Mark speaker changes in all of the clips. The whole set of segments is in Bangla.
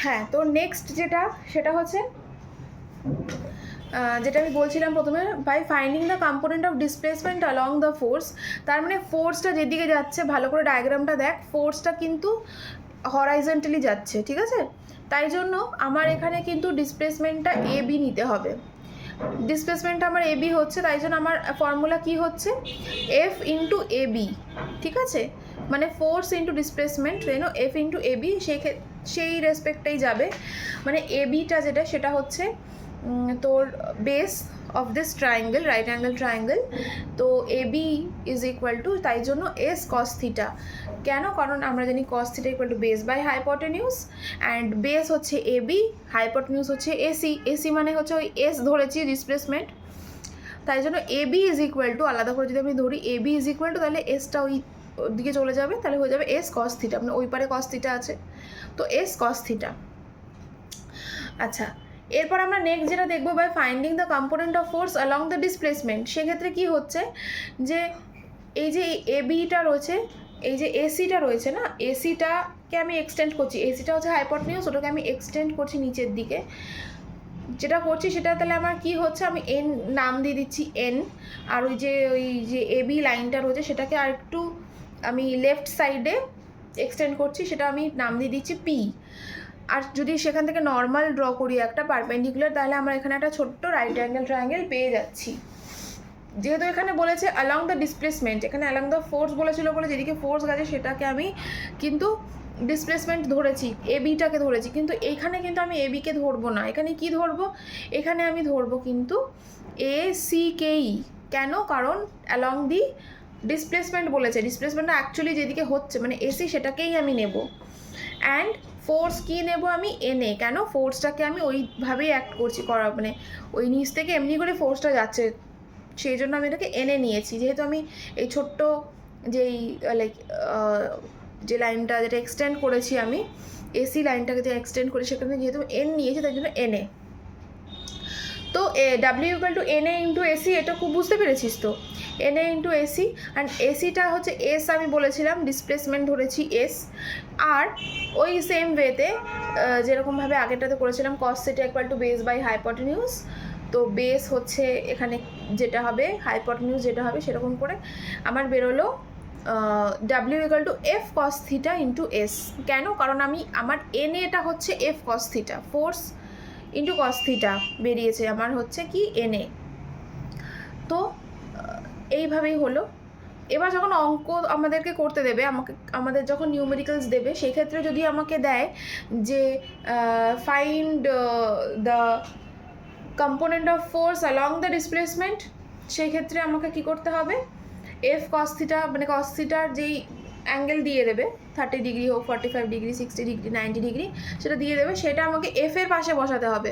Speaker 1: হ্যাঁ, তো নেক্সট সেটা হচ্ছে যেটা আমি বলছিলাম প্রথমে, by finding the component of displacement along the force. তার মানে ফোর্সটা যেদিকে যাচ্ছে, ভালো করে ডায়াগ্রামটা দেখ, ফোর্সটা কিন্তু হরাইজন্টালি যাচ্ছে, ঠিক আছে? তাই জন্য আমার এখানে কিন্তু ডিসপ্লেসমেন্টটা এ বি নিতে হবে। ডিসপ্লেসমেন্টটা আমার এ বি হচ্ছে, তাই জন্য আমার ফর্মুলা কি হচ্ছে, এফ ইন্টু এ বি, ঠিক আছে? মানে force into displacement F into A B, সেই রেসপেক্টেই যাবে। মানে এ বিটা যেটা, সেটা হচ্ছে তোর base of this triangle, right angle triangle. তো A B is equal to, তাই জন্য এস কস থিটা। কেন? কারণ আমরা জানি cos theta equal to base by hypotenuse, and base হচ্ছে এ বি, হাইপোটেনিউস হচ্ছে এসি। এসি মানে হচ্ছে ওই এস ধরেছি ডিসপ্লেসমেন্ট, তাই জন্য এ বি ইজ ইকুয়াল টু, আলাদা করে যদি আমি ধরি এ বি ইজ ইকুয়াল টু, তাহলে এসটা ওই দিকে চলে যাবে, তাহলে হয়ে যাবে এস কস থিটা। মানে ওই পারে কস থিটা আছে, তো এস কস থিটা। আচ্ছা, এরপর আমরা নেক্সট যেটা দেখবো, by finding the component of force along the displacement. সেক্ষেত্রে কি হচ্ছে যে এই যে এ বিটা রয়েছে, এই যে এসিটা রয়েছে না, এসিটাকে আমি এক্সটেন্ড করছি, এসিটা হচ্ছে হাইপোটেনিউস, ওটাকে আমি এক্সটেন্ড করছি নিচের দিকে। যেটা করছি সেটা তাহলে আমার কি হচ্ছে, আমি এন নাম দিয়ে দিচ্ছি এন, আর ওই যে এ বি লাইনটা রয়েছে সেটাকে আর একটু আমি লেফট সাইডে এক্সটেন্ড করছি, সেটা আমি নাম দিয়ে দিচ্ছি পি। আর যদি সেখান থেকে নর্মাল ড্র করি একটা পারপেন্ডিকুলার, তাহলে আমরা এখানে একটা ছোট্ট রাইট অ্যাঙ্গেল ট্রায়াঙ্গেল পেয়ে যাচ্ছি। যেহেতু এখানে বলেছে অ্যালং দ্য ডিসপ্লেসমেন্ট, এখানে অ্যালং দ্য ফোর্স বলেছিল বলে যেদিকে ফোর্স গেছে সেটাকে আমি কিন্তু ডিসপ্লেসমেন্ট ধরেছি, এ বিটাকে ধরেছি, কিন্তু এখানে কিন্তু আমি এ বিকে ধরবো না। এখানে কি ধরবো? এখানে আমি ধরবো কিন্তু এ সি কেই। কেন? কারণ অ্যালং দি ডিসপ্লেসমেন্ট বলেছে, ডিসপ্লেসমেন্টটা অ্যাকচুয়ালি যেদিকে হচ্ছে মানে এসি, সেটাকেই আমি নেব। অ্যান্ড ফোর্স কী নেব আমি? এনে। কেন? ফোর্সটাকে আমি ওইভাবেই অ্যাক্ট করছি, মানে ওই নিচ থেকে এমনি করে ফোর্সটা যাচ্ছে, সেই জন্য আমি এটাকে এনে নিয়েছি। যেহেতু আমি এই ছোট্ট যেই লাইক যে লাইনটা যেটা এক্সটেন্ড করেছি আমি, এসি লাইনটাকে যে এক্সটেন্ড করেছি, সেখানে যেহেতু এন নিয়েছি, তাই জন্য এনে। তো W equal two N A into AC, এটা খুব বুঝতে পেরেছিস তো? N A into AC, and এসিটা হচ্ছে এস, আমি বলেছিলাম ডিসপ্লেসমেন্ট ধরেছি এস। আর ওই সেম ওয়েতে যেরকমভাবে আগেরটাতে করেছিলাম, cos theta equal to base by hypotenuse, তো বেস হচ্ছে এখানে যেটা হবে, হাইপোটেনিউস যেটা হবে, সেরকম করে আমার বেরোলো W equal to F cos theta into S. কেন? কারণ আমার এন এটা হচ্ছে F cos theta, force into cos theta বেরিয়েছে আমার হচ্ছে কি এনএ। তো এইভাবেই হলো। এবার যখন অঙ্ক আমাদেরকে করতে দেবে, আমাদের যখন নিউমেরিক্যালস দেবে, সেক্ষেত্রে যদি আমাকে দেয় যে find the component of force along the displacement, সেই ক্ষেত্রে আমাকে কি করতে হবে, এফ কস থিটা, মানে কস থিটার যেই অ্যাঙ্গেল দিয়ে দেবে, 30 ডিগ্রি হোক, 45 ডিগ্রি, 60 ডিগ্রি, 90 ডিগ্রি, সেটা দিয়ে দেবে, সেটা আমাকে এফ এর পাশে বসাতে হবে।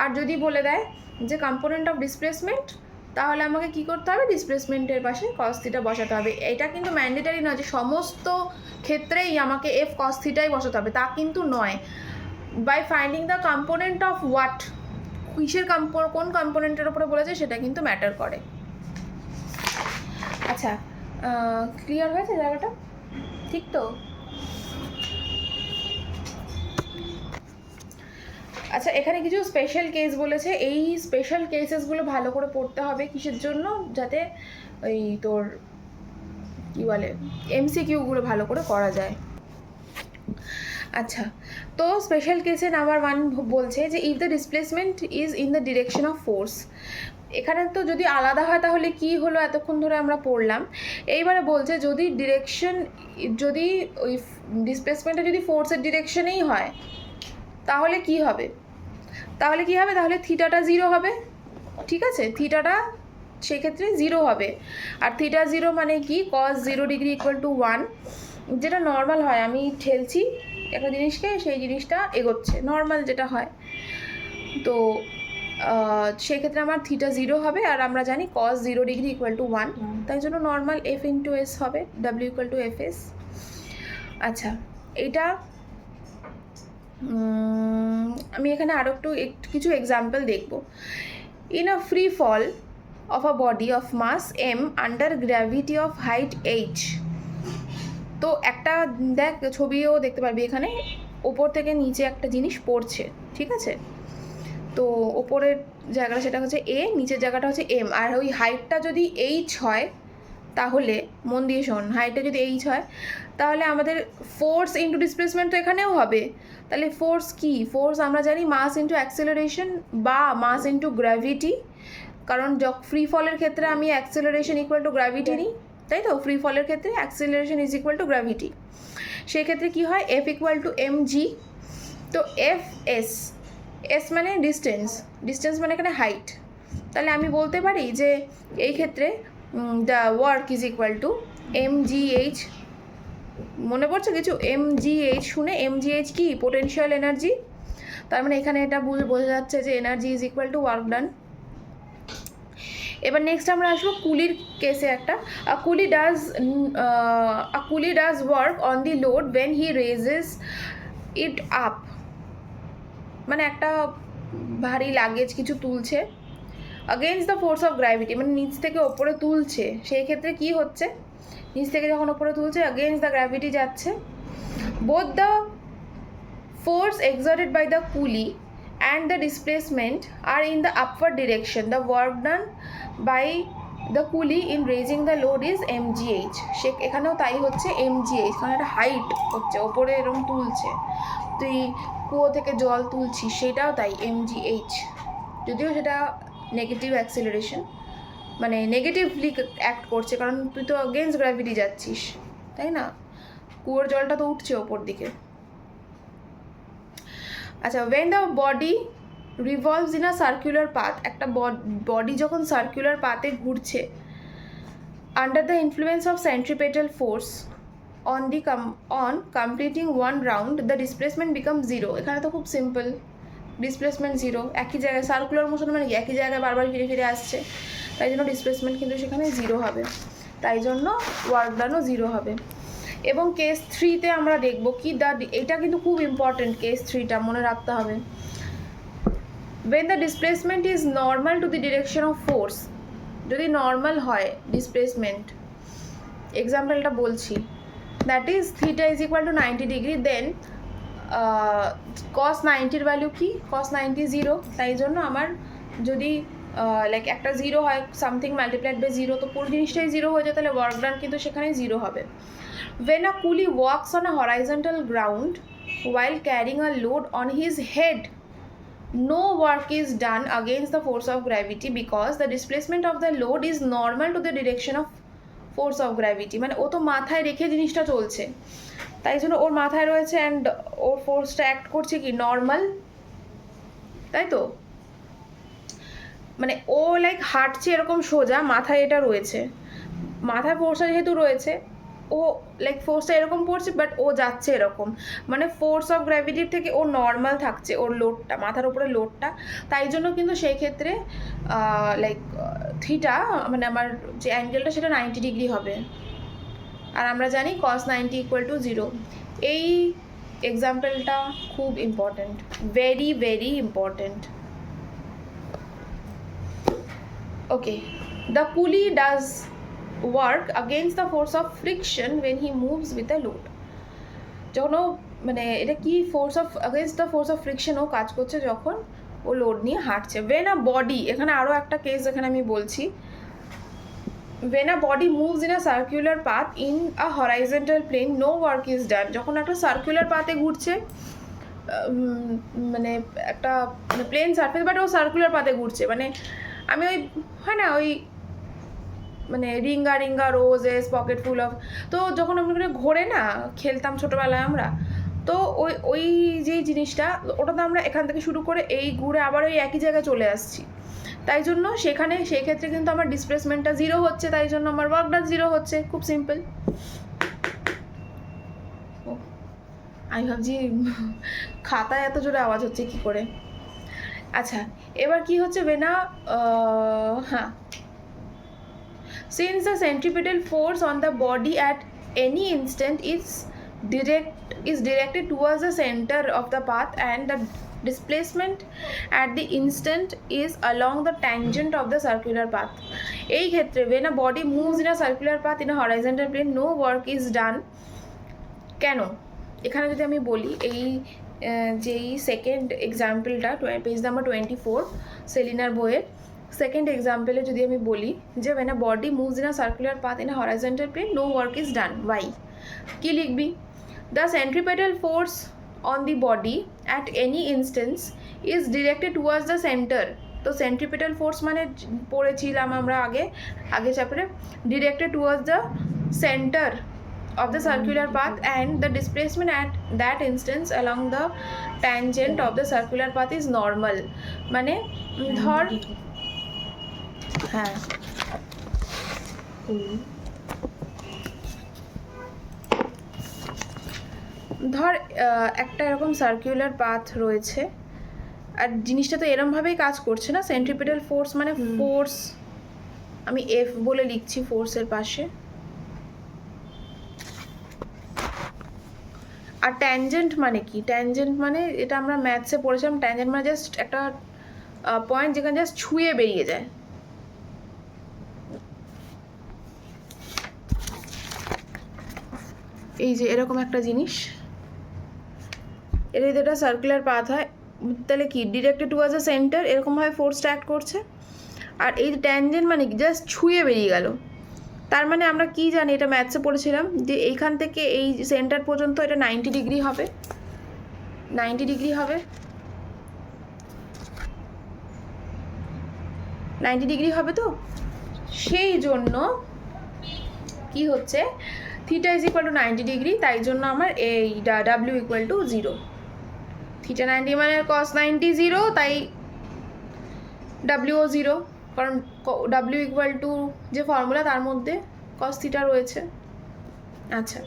Speaker 1: আর যদি বলে দেয় যে কম্পোনেন্ট অফ ডিসপ্লেসমেন্ট, তাহলে আমাকে কি করতে হবে, ডিসপ্লেসমেন্টের পাশে কস থিটা বসাতে হবে। এটা কিন্তু ম্যান্ডেটারি নয় যে সমস্ত ক্ষেত্রেই আমাকে এফ কস থিটাই বসাতে হবে, তা কিন্তু নয়। By finding the component of what, কিসের কোন কম্পোনেন্টের উপরে বলেছে সেটা কিন্তু ম্যাটার করে। আচ্ছা, ক্লিয়ার হয়েছে জায়গাটা? ঠিক তো? আচ্ছা, এখানে কিছু স্পেশাল কেস বলেছে, এই স্পেশাল কেসেসগুলো ভালো করে পড়তে হবে। কিসের জন্য? যাতে ওই তোর কী বলে এমসিকিউগুলো ভালো করে করা যায়। আচ্ছা, তো স্পেশাল কেসে নাম্বার 1 বলছে যে if the displacement is in the direction of force. এখানে তো যদি আলাদা হয় তাহলে কি হলো, এতক্ষণ ধরে আমরা পড়লাম। এইবারে বলছে যদি ওই ডিসপ্লেসমেন্টটা যদি ফোর্সের ডিরেকশনেই হয়, তাহলে কি হবে? তাহলে থিটাটা 0 হবে, ঠিক আছে? থিটাটা সেক্ষেত্রে 0 হবে। আর থিটা 0 মানে কি, কস 0 ডিগ্রি ইকুয়াল টু 1, যেটা নর্মাল হয়, আমি ঠেলছি একটা জিনিসকে, সেই জিনিসটা এগোচ্ছে, নর্মাল যেটা হয়। তো সেক্ষেত্রে আমার থিটা 0 হবে, আর আমরা জানি কস 0 ডিগ্রি ইকুয়াল টু 1, তাই জন্য নর্মাল এফ ইন্টু এস হবে, W equal to F S. আচ্ছা, এইটা আমি এখানে আরও কিছু এক্সাম্পল দেখব। In a free fall of a body of mass M under gravity of height H. তো একটা দেখ, ছবিও দেখতে পারবি এখানে, ওপর থেকে নিচে একটা জিনিস পড়ছে, ঠিক আছে? তো ওপরের জায়গাটা সেটা হচ্ছে এ, নিচের জায়গাটা হচ্ছে এম, আর ওই হাইটটা যদি এইচ হয় তাহলে মন দিয়ে শোন, হাইটটা যদি এইচ হয় তাহলে আমাদের ফোর্স ইন্টু ডিসপ্লেসমেন্ট তো এখানেও হবে। তাহলে ফোর্স কি? ফোর্স আমরা জানি মাস ইন্টু অ্যাক্সেলারেশন বা মাস ইন্টু গ্র্যাভিটি, কারণ ফ্রি ফলের ক্ষেত্রে আমি অ্যাক্সেলারেশন ইকুয়াল টু গ্র্যাভিটি নিই, তাই তো? ফ্রি ফলের ক্ষেত্রে acceleration is equal to gravity. সেই ক্ষেত্রে কী হয়? F equal to M G. তো এফ এস, এস মানে ডিস্টেন্স, ডিস্টেন্স মানে এখানে হাইট। তাহলে আমি বলতে পারি যে এই ক্ষেত্রে the work is equal to M G H. মনে পড়ছে কিছু? এম জি এইচ শুনে, এম জি এইচ কি? Potential energy. তার মানে এখানে এটা বোঝা যাচ্ছে যে energy is equal to work done. এবার নেক্সট আমরা আসবো কুলির কেসে একটা। Coolie does work on the load when he raises it up, মানে একটা ভারী লাগেজ কিছু তুলছে against the force of gravity, মানে নিচ থেকে ওপরে তুলছে। সেই ক্ষেত্রে কি হচ্ছে? নিচ থেকে যখন ওপরে তুলছে against the gravity যাচ্ছে। both the force exerted by the pulley and the displacement are in the upward direction. The work done by the pulley in raising the load is mgh. সে এখানেও তাই হচ্ছে, mgh, কারণ একটা হাইট হচ্ছে, ওপরে এরকম তুলছে, তুই কুয়ো থেকে জল তুলছিস, সেটাও তাই mgh। যদিও সেটা নেগেটিভ অ্যাক্সেলারেশন, মানে নেগেটিভলি অ্যাক্ট করছে, কারণ তুই তো এগেনস্ট গ্র্যাভিটি যাচ্ছিস, তাই না? কুয়োর জলটা তো উঠছে ওপর দিকে। আচ্ছা, when the body revolves in a circular path, একটা বডি যখন সার্কুলার পাথে ঘুরছে under the influence of centripetal force on completing one round, the displacement becomes zero. এখানে তো খুব সিম্পল, ডিসপ্লেসমেন্ট জিরো। একই জায়গায় সার্কুলার মোশন মানে কি? একই জায়গায় বারবার ফিরে ফিরে আসছে, তাই জন্য ডিসপ্লেসমেন্ট কিন্তু সেখানে জিরো হবে, তাই জন্য ওয়ার্ক ডানও জিরো হবে। এবং কেস 3-তে আমরা দেখব কি, এটা কিন্তু খুব ইম্পর্টেন্ট, কেস 3টা মনে রাখতে হবে। when the displacement is normal to the direction of force, যদি নর্মাল হয় ডিসপ্লেসমেন্ট, এক্সাম্পলটা বলছি, that is theta is equal to 90 degree, then cos 90-র ভ্যালু কি? cos 90 zero. তাই জন্য আমার যদি লাইক একটা জিরো হয়, সামথিং মাল্টিপ্লাইড বাই জিরো, তো পুরো জিনিসটাই জিরো হয়ে যায়, তাহলে ওয়ার্ক ডান কিন্তু সেখানে জিরো হবে। when a pulley walks on a horizontal ground while carrying a load on his head, no work is done against the force of gravity because the displacement of the load is normal to the direction of force of gravity, মানে ও তো মাথায় রেখে জিনিসটা চলছে, তাই জন্য ওর মাথায় রয়েছে অ্যান্ড ওর ফোর্সটা অ্যাক্ট করছে কি? নর্মাল, তাই তো? মানে ও লাইক হাঁটছে এরকম সোজা, মাথায় এটা রয়েছে, মাথায় ফোর্সটা যেহেতু রয়েছে, ও লাইক ফোর্সটা এরকম পড়ছে, বাট ও যাচ্ছে এরকম, মানে ফোর্স অফ গ্র্যাভিটির থেকে ও নর্মাল থাকছে, ওর লোডটা, মাথার উপরে লোডটা। তাই জন্য কিন্তু সেই ক্ষেত্রে লাইক থিটা, মানে আমার যে অ্যাঙ্গেলটা সেটা 90 ডিগ্রি হবে, আর আমরা জানি cos 90 ইকুয়াল টু জিরো। এই এক্সাম্পলটা খুব important, very very important. Okay, the পুলি does work against the force of friction when he moves with a load. যখন ও, মানে এটা কি? Force of against the force of friction ও কাজ করছে যখন ও লোড নিয়ে হাঁটছে। when a body, এখানে আরও একটা কেস এখানে আমি বলছি, when a body moves in a circular path in a horizontal plane, no work is done. যখন একটা সার্কুলার পাথে ঘুরছে, মানে একটা প্লেন সারফেস, বাট ও সার্কুলার পাথে ঘুরছে, মানে আমি ওই হয় না ওই মানে ring a ring a roses pocket full of, তো যখন আমরা ঘোরে না খেলতাম ছোটোবেলায় আমরা, তো ওই যেই জিনিসটা, ওটা তো আমরা এখান থেকে শুরু করে এই ঘুরে আবার ওই একই জায়গায় চলে আসছি, তাই জন্য সেখানে সেই ক্ষেত্রে কিন্তু আমার ডিসপ্লেসমেন্টটা জিরো হচ্ছে, তাই জন্য আমার ওয়ার্ক ডান জিরো হচ্ছে। খুব সিম্পল। আমি ভাবছি খাতায় এত জোরে আওয়াজ হচ্ছে কি করে। আচ্ছা, এবার কি হচ্ছে? বেনা, হ্যাঁ, since the centripetal force on the body at any instant is directed towards the center of the path and the displacement at the instant is along the tangent of the circular path, এই ক্ষেত্রে when a body moves in a circular path in a horizontal plane, no work is done. কেন? এখানে যদি আমি বলি, এই যেই সেকেন্ড এক্সাম্পলটা পেজ নাম্বার 24 সেলিনার বইয়ের সেকেন্ড এক্সাম্পলে যদি আমি বলি যে when a body moves in a circular path in a horizontal plane no work is done. Why? কি লিখবি? The centripetal force on the body at any instance is directed towards the center. তো সেন্ট্রিপিটাল ফোর্স মানে পড়েছিলাম আমরা আগে চ্যাপ্টারে, directed towards the centre of the circular path and the displacement at that instance along the tangent of the circular path is normal. মানে ধর হ্যাঁ ধর একটা এরকম সার্কুলার পাথ রয়েছে আর জিনিসটা তো এরমভাবেই কাজ করছে না, সেন্ট্রিপিটাল ফোর্স মানে ফোর্স, আমি এফ বলে লিখছি ফোর্সের পাশে, আর ট্যানজেন্ট মানে কি? ট্যানজেন্ট মানে এটা আমরা ম্যাথসে পড়েছিলাম, ট্যানজেন্ট মানে জাস্ট একটা পয়েন্ট যেখানে জাস্ট ছুঁয়ে বেরিয়ে যায়। এই যে এরকম একটা জিনিস, এর যদি একটা সার্কুলার পাথ হয় তাহলে কি ডিরেক্টেড টুয়ার্ডস দ্য সেন্টার এরকমভাবে ফোর্সটা অ্যাক্ট করছে, আর এই ট্যানজেন্ট মানে কি জাস্ট ছুঁয়ে বেরিয়ে গেল। তার মানে আমরা কি জানি, এটা ম্যাথসে পড়েছিলাম যে এইখান থেকে এই সেন্টার পর্যন্ত এটা 90 ডিগ্রি হবে, 90 ডিগ্রি হবে, 90 ডিগ্রি হবে। তো সেই জন্য কি হচ্ছে, theta is equal to 90 degree, তাই জন্য আমার এই ডাব্লিউ ইকুয়াল টু 0। থিটা 90 মানে কস 90 0, তাই ডাব্লিউও 0, কারণ ডাব্লিউ ইকুয়াল টু যে ফর্মুলা তার মধ্যে কস থিটা রয়েছে। আচ্ছা,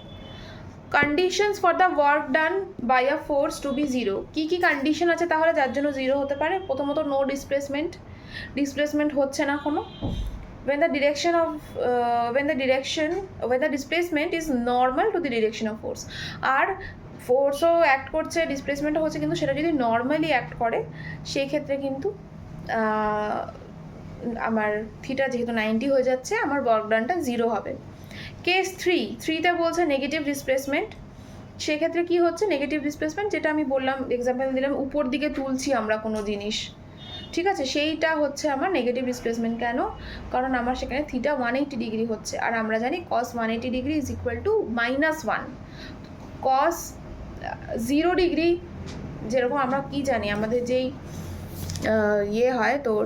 Speaker 1: conditions for the work done by a force to be 0। কী কী কন্ডিশন আছে তাহলে যার জন্য 0 হতে পারে? প্রথমত নো ডিসপ্লেসমেন্ট হচ্ছে না কোনো, when the displacement is normal to the direction of force, আর ফোর্সও অ্যাক্ট করছে, ডিসপ্লেসমেন্টও হচ্ছে, কিন্তু সেটা যদি নর্মালি অ্যাক্ট করে সেই ক্ষেত্রে কিন্তু আমার থিটা যেহেতু 90 হয়ে যাচ্ছে, আমার ওয়ার্ক ডানটা 0 হবে। কেস 3তে বলছে নেগেটিভ ডিসপ্লেসমেন্ট, সেক্ষেত্রে কি হচ্ছে নেগেটিভ ডিসপ্লেসমেন্ট, যেটা আমি বললাম এক্সাম্পল দিলাম, উপর দিকে তুলছি আমরা কোনো জিনিস, ঠিক আছে, সেইটা হচ্ছে আমার নেগেটিভ ডিসপ্লেসমেন্ট। কেন? কারণ আমার সেখানে থিটা 180 ডিগ্রি হচ্ছে, আর আমরা জানি কস 180 degree is equal to -1। Cos 0 degree যেরকম আমরা কি জানি, আমাদের যেই ইয়ে হয় তোর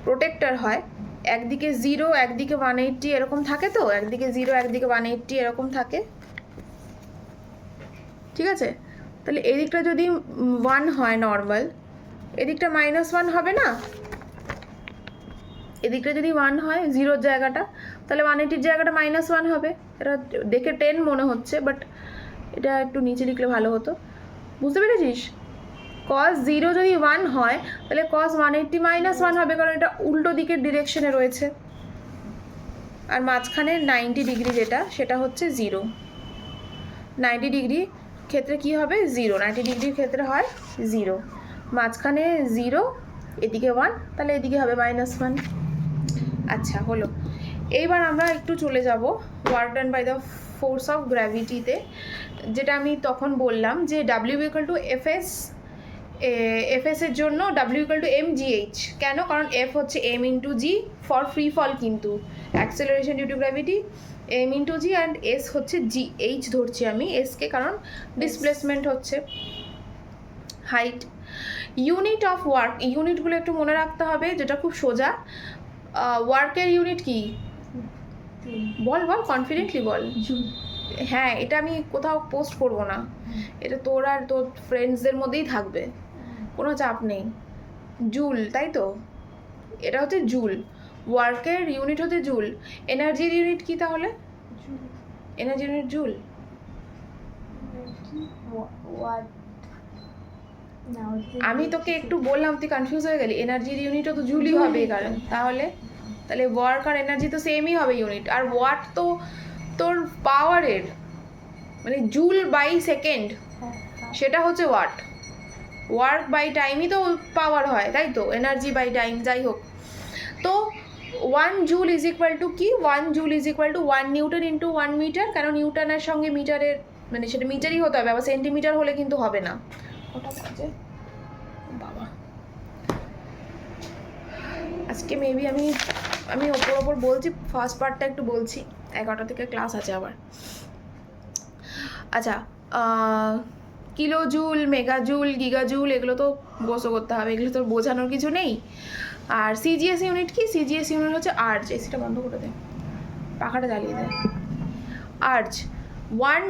Speaker 1: প্রোটেক্টর হয়, একদিকে 0 একদিকে 180 এরকম থাকে, তো একদিকে 0 একদিকে 180 এরকম থাকে, ঠিক আছে। তাহলে এদিকটা যদি 1 হয় নর্মাল, এদিকটা -1 হবে না? এদিকটা যদি 1 হয় 0-র জায়গাটা, তাহলে 180-র জায়গাটা -1 হবে। এটা দেখে 10 মনে হচ্ছে, বাট এটা একটু নিচে লিখলে ভালো হতো, বুঝতে পেরেছিস? cos 0 যদি 1 হয় তাহলে cos 180 -1 হবে, কারণ এটা উল্টো দিকের ডিরেকশনে রয়েছে, আর মাঝখানে 90 ডিগ্রি যেটা সেটা হচ্ছে 0। 90 ডিগ্রি ক্ষেত্রে কি হবে? 0। 90 ডিগ্রির ক্ষেত্রে হয় 0, মাঝখানে 0, এদিকে 1, তাহলে এদিকে হবে -1। আচ্ছা হলো, এইবার আমরা একটু চলে যাব work done by the force of গ্র্যাভিটিতে, যেটা আমি তখন বললাম যে ডাব্লিউ ইকুয়াল টু এফএস এর জন্য ডাব্লিউ ইকুয়াল টু mgh। কেন? কারণ এফ হচ্ছে m into G for free fall, কিন্তু acceleration due to gravity m into G, and S হচ্ছে জি, এইচ ধরছি আমি এসকে, কারণ ডিসপ্লেসমেন্ট হচ্ছে হাইট। ইউনিট অফ ওয়ার্ক, ইউনিটগুলো একটু মনে রাখতে হবে, যেটা খুব সোজা। ওয়ার্কের ইউনিট কি? বল কনফিডেন্টলি বল। হ্যাঁ, এটা আমি কোথাও পোস্ট করব না, এটা তোর আর তোর ফ্রেন্ডসদের মধ্যেই থাকবে, কোনো চাপ নেই। জুল, তাই তো? এটা হচ্ছে জুল, ওয়ার্কের ইউনিট হচ্ছে জুল। এনার্জির ইউনিট কি তাহলে? Energy unit joule. আমি তোকে একটু বললাম, তুই কনফিউজ হয়ে গেলি। এনার্জির ইউনিটও তো জুলই হবে, কারণ তাহলে ওয়ার্ক আর এনার্জি তো সেমই হবে ইউনিট, আর ওয়াট তো তোর পাওয়ারের, মানে জুল বাই সেকেন্ড সেটা হচ্ছে ওয়াট। ওয়ার্ক বাই টাইমই তো পাওয়ার হয়, তাই তো? এনার্জি বাই টাইম, যাই হোক। তো 1 জুল ইজ ইকুয়াল টু কি? 1 joule is equal to 1 newton into 1 metre, কারণ নিউটনের সঙ্গে মিটারের মানে সেটা মিটারই হতে হবে, আবার সেন্টিমিটার হলে কিন্তু হবে না। ওটা বাজে বাবা, আজকে মেবি আমি ওপর বলছি, ফার্স্ট পার্টটা একটু বলছি, 11টা থেকে ক্লাস আছে আবার। আচ্ছা, kilo joule, mega joule, giga joule এগুলো তো বসে করতে হবে, এগুলো তো বোঝানোর কিছু নেই। আর সিজিএস ইউনিট কি? সিজিএস ইউনিট হচ্ছে আর্জ। এসিটা বন্ধ করে দে, পাখাটা জ্বালিয়ে দেয়। Urge, one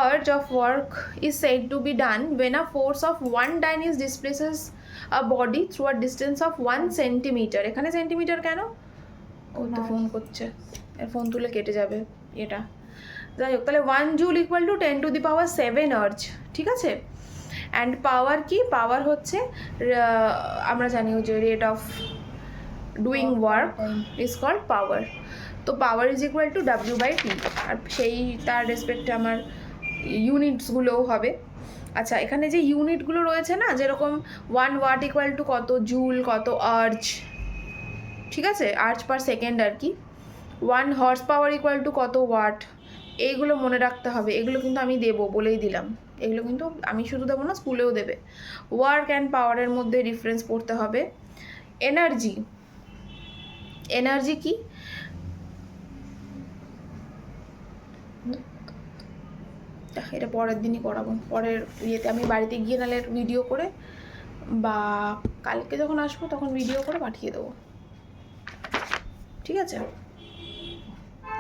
Speaker 1: urge of work is said to be done when a force of one dynamis displaces a body through a distance of 1 centimeter. এখানে সেন্টিমিটার কেন? ও তো ফোন করছে, এর ফোন তুলে কেটে যাবে এটা। যাই হোক, তাহলে 1 joule equal to 10 to the power 7 urge, ঠিক আছে। অ্যান্ড পাওয়ার কি? পাওয়ার হচ্ছে আমরা জানি যে rate of doing work is called power. তো power is equal to W by T, আর সেই তার রেসপেক্টে আমার ইউনিটসগুলোও হবে। আচ্ছা, এখানে যে ইউনিটগুলো রয়েছে না, যেরকম 1 ওয়াট ইকুয়াল টু কত জুল, কত আর্জ, ঠিক আছে, আর্জ পার সেকেন্ড আর কি। 1 হর্স পাওয়ার ইকুয়াল টু কত ওয়াট, এইগুলো মনে রাখতে হবে। এগুলো কিন্তু আমি দেবো, বলেই দিলাম, এগুলো কিন্তু আমি শুধু দেবো না, স্কুলেও দেবে। ওয়ার্ক অ্যান্ড পাওয়ারের মধ্যে ডিফারেন্স পড়তে হবে। এনার্জি, এনার্জি কি? এটা পরের দিনই করাবো, পরের ইয়েতে আমি বাড়িতে গিয়ে নাহলে ভিডিও করে, বা কালকে যখন আসবো তখন ভিডিও করে পাঠিয়ে দেবো, ঠিক আছে।